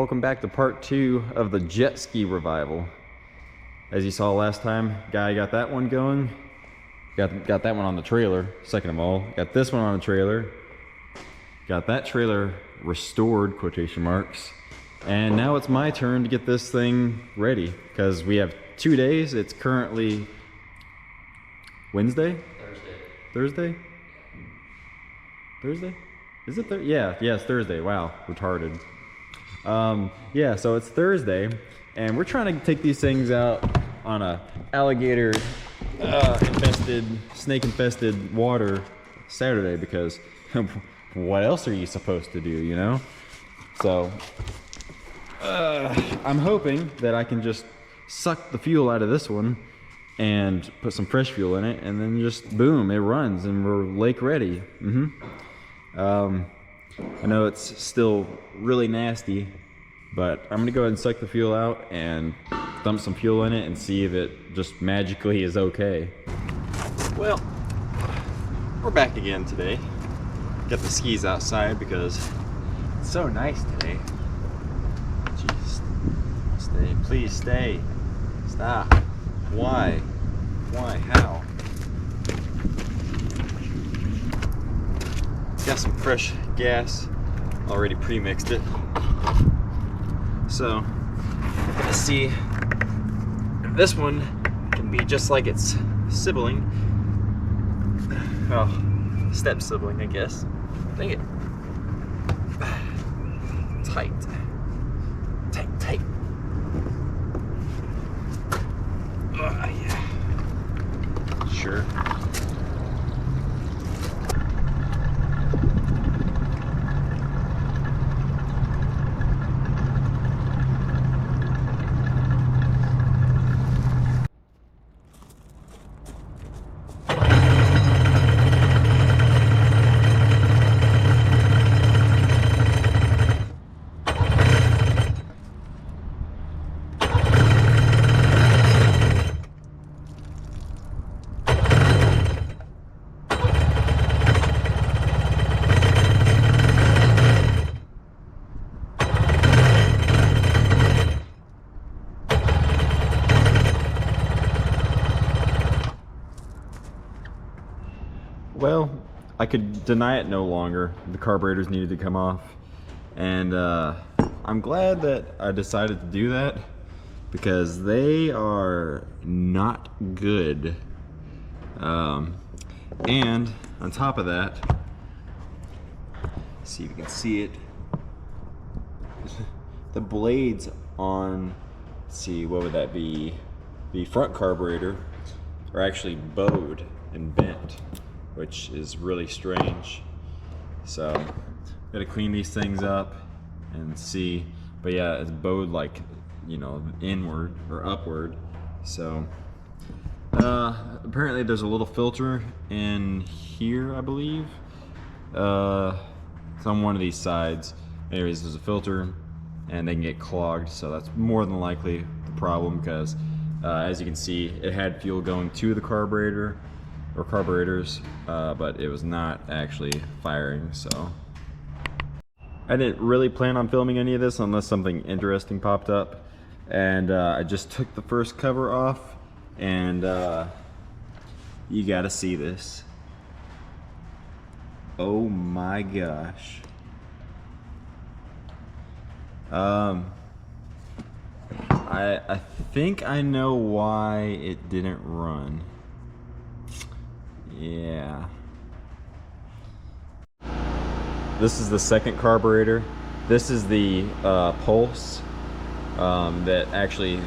Welcome back to part 2 of the jet ski revival. As you saw last time, guy got that one going. Got that one on the trailer, second of all. Got this one on the trailer. Got that trailer restored, quotation marks. And now it's my turn to get this thing ready, because we have 2 days. It's currently Wednesday? Thursday? Thursday? Is it Thursday? Yeah, it's Thursday. Wow, retarded. Yeah, so it's Thursday, and we're trying to take these things out on a alligator infested, snake infested water Saturday, because what else are you supposed to do, you know? So I'm hoping that I can just suck the fuel out of this one and put some fresh fuel in it, and then just boom, it runs and we're lake ready. I know it's still really nasty, but I'm gonna go ahead and suck the fuel out and dump some fuel in it and see if it just magically is okay. Well, we're back again today. Got the skis outside because it's so nice today. Jeez, stay, please stay. Stop. Why? Why? How? Got some fresh gas, already pre-mixed it. So, let's see if this one can be just like its sibling. Well, step sibling, I guess. Dang it. Tight. Tight, tight. Yeah. Sure. Well, I could deny it no longer. The carburetors needed to come off, and I'm glad that I decided to do that, because they are not good. And on top of that, see if you can see it, the blades on, let's see, what would that be? The front carburetor are actually bowed and bent, which is really strange. So gotta clean these things up and see. But yeah, it's bowed like, you know, inward or upward. So apparently there's a little filter in here, I believe. It's on one of these sides. Anyways, there's a filter and they can get clogged, so that's more than likely the problem, because as you can see, it had fuel going to the carburetor or carburetors, but it was not actually firing. So I didn't really plan on filming any of this unless something interesting popped up, and I just took the first cover off, and you gotta see this. Oh my gosh. I think I know why it didn't run. Yeah. This is the second carburetor. This is the pulse that actually,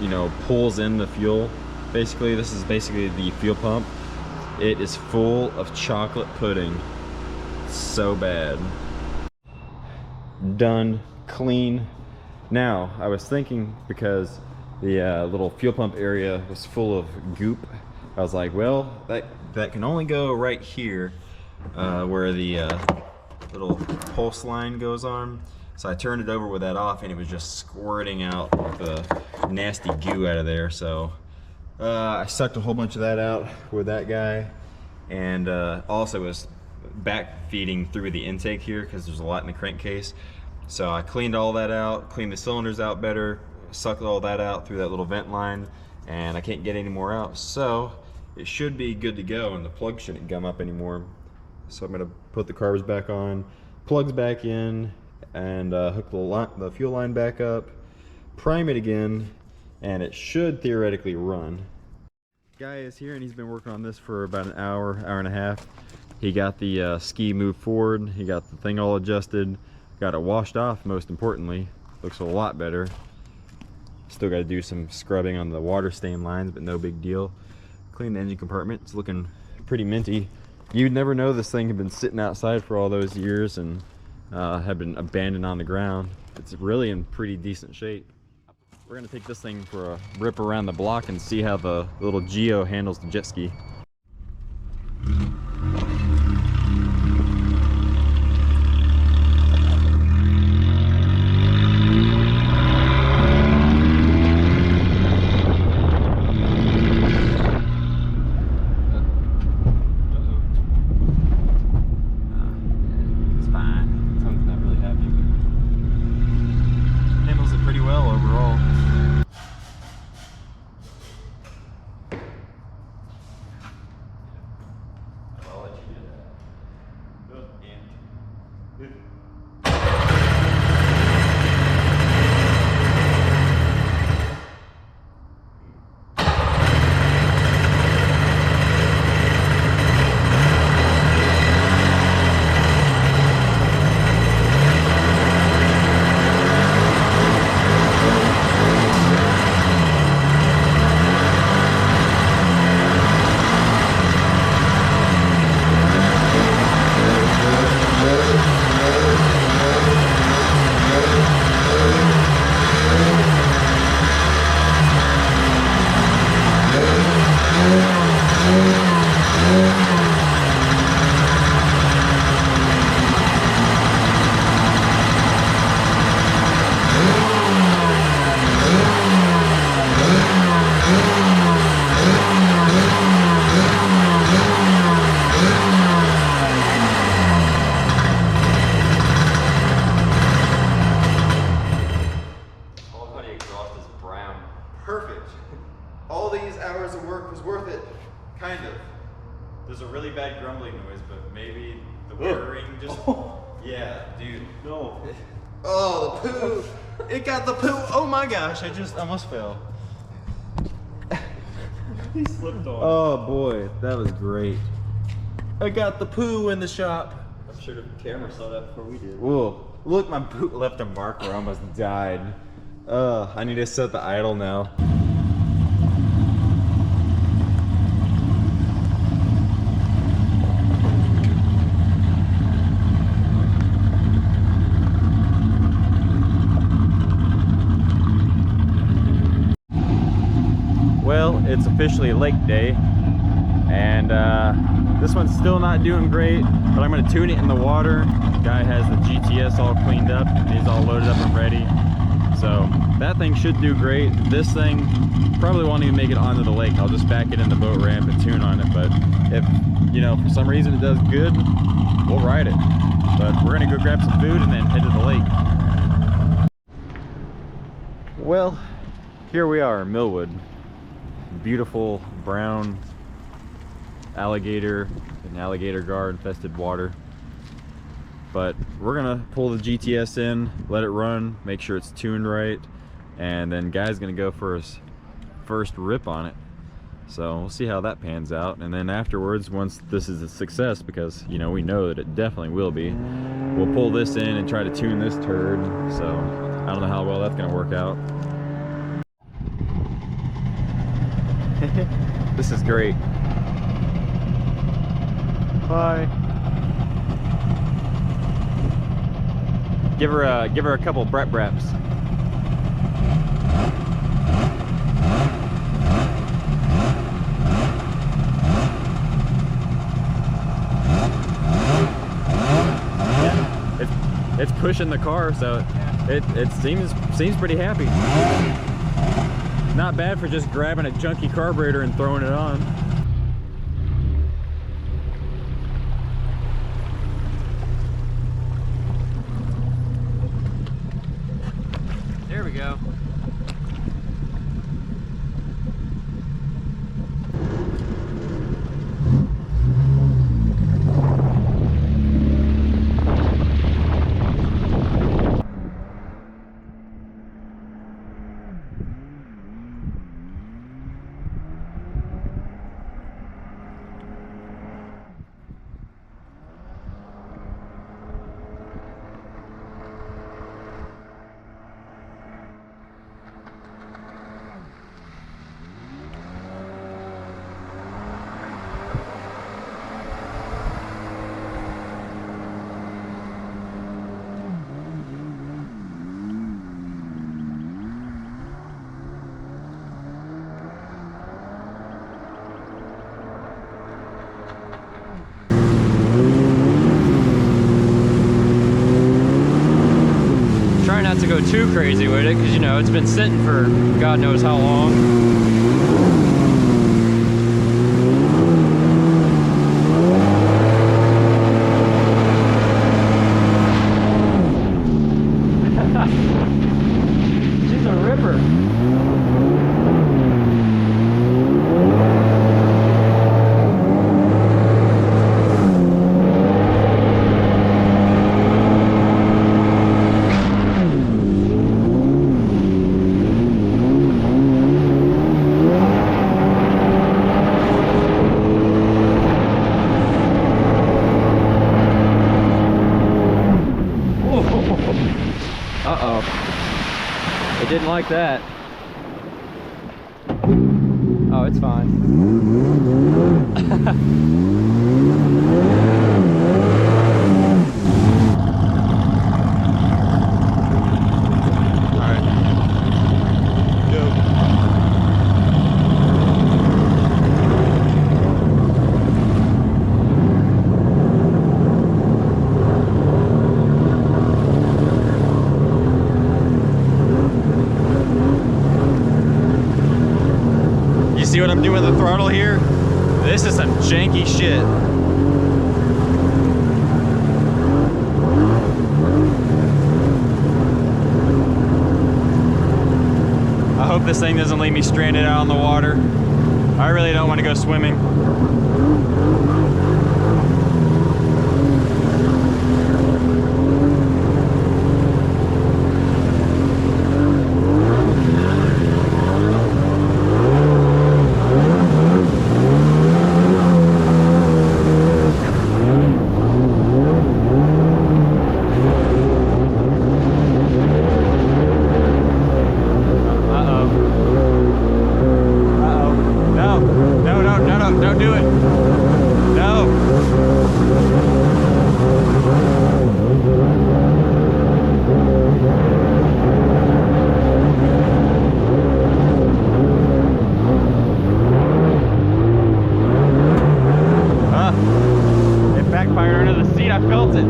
you know, pulls in the fuel. Basically, this is basically the fuel pump. It is full of chocolate pudding. So bad. Done. Clean. Now, I was thinking, because the little fuel pump area was full of goop, I was like, well, that can only go right here, where the little pulse line goes on. So I turned it over with that off, and it was just squirting out the nasty goo out of there. So I sucked a whole bunch of that out with that guy, and also was back feeding through the intake here, because there's a lot in the crankcase. So I cleaned all that out, cleaned the cylinders out better, sucked all that out through that little vent line, and I can't get any more out. So it should be good to go, and the plug shouldn't gum up anymore. So I'm gonna put the carbs back on, plugs back in, and hook the fuel line back up, prime it again, and it should theoretically run. Guy is here and he's been working on this for about an hour, hour and a half. He got the ski moved forward, he got the thing all adjusted, got it washed off most importantly. Looks a lot better. Still got to do some scrubbing on the water stain lines, but no big deal. Clean the engine compartment, it's looking pretty minty. You'd never know this thing had been sitting outside for all those years and had been abandoned on the ground. It's really in pretty decent shape. We're gonna take this thing for a rip around the block and see how the little Geo handles the jet ski. It's fine. Tongue's not really happy, but handles it pretty well overall. Perfect. All these hours of work was worth it. Kind of. There's a really bad grumbling noise, but maybe the whirring just... Yeah, dude. No. Oh, the poo. It got the poo. Oh my gosh, I just almost fell. He slipped on. Oh boy, that was great. I got the poo in the shop. I'm sure the camera saw that before we did. Whoa, look, my boot left a mark where I almost died. I need to set the idle now. Well, it's officially lake day, and this one's still not doing great, but I'm gonna tune it in the water. Guy has the GTS all cleaned up, he's all loaded up and ready. So that thing should do great. This thing probably won't even make it onto the lake. I'll just back it in the boat ramp and tune on it. But if, you know, for some reason it does good, we'll ride it. But we're gonna go grab some food and then head to the lake. Well, here we are, Millwood. Beautiful brown alligator and alligator gar infested water. But we're gonna pull the GTS in, let it run, make sure it's tuned right, and then Guy's gonna go for his first rip on it. So we'll see how that pans out, and then afterwards, once this is a success, because you know we know that it definitely will be, we'll pull this in and try to tune this turd. So I don't know how well that's gonna work out. This is great. Bye. Give her a couple Brett Breps. Yeah. It's pushing the car, so it seems pretty happy. Not bad for just grabbing a junky carburetor and throwing it on. go too crazy with it because, you know, it's been sitting for God knows how long. She's a ripper. Uh-oh. It didn't like that. Oh, it's fine. All right. Go. See what I'm doing with the throttle here? This is some janky shit. I hope this thing doesn't leave me stranded out on the water. I really don't want to go swimming. Don't do it. No. It backfired under the seat. I felt it.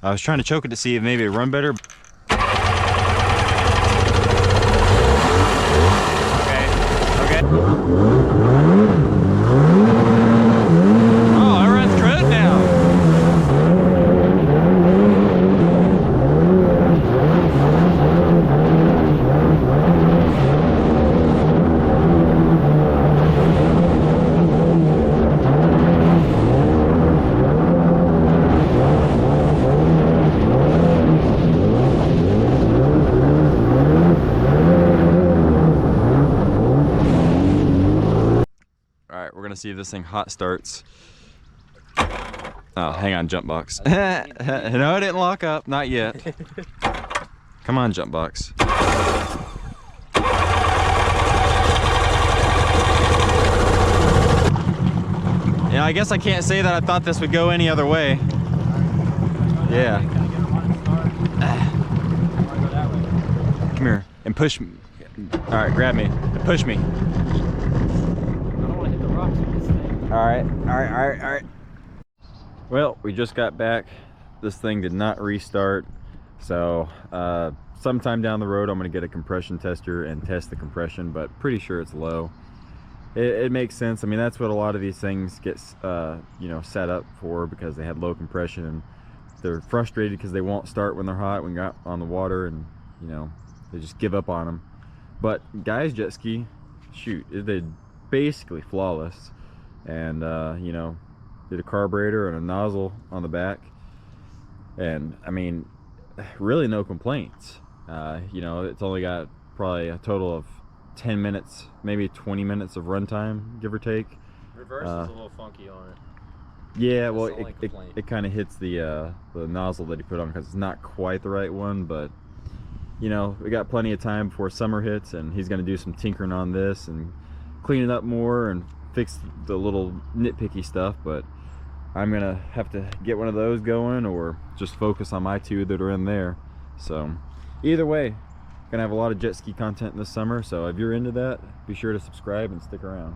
I was trying to choke it to see if maybe it'd run better. Okay. Oh, it runs good now. We're gonna see if this thing hot starts. Oh, hang on, jump box. No, it didn't lock up, not yet. Come on, jump box. Yeah, I guess I can't say that I thought this would go any other way. Yeah. Come here and push me. All right, grab me and push me. All right. Well, we just got back. This thing did not restart. So sometime down the road, I'm gonna get a compression tester and test the compression, but pretty sure it's low. It makes sense. I mean, that's what a lot of these things get, you know, set up for, because they had low compression and they're frustrated because they won't start when they're hot, when you're out on the water, and you know, they just give up on them. But Guy's jet ski, shoot, they're basically flawless. And you know, did a carburetor and a nozzle on the back, and I mean, really no complaints. You know, it's only got probably a total of 10 minutes, maybe 20 minutes of runtime, give or take. Reverse is a little funky on it. Yeah, well, it kind of hits the nozzle that he put on, because it's not quite the right one, but you know, we got plenty of time before summer hits, and he's going to do some tinkering on this and clean it up more and fix the little nitpicky stuff. But I'm going to have to get one of those going or just focus on my 2 that are in there. So either way, gonna have a lot of jet ski content this summer, so if you're into that, be sure to subscribe and stick around.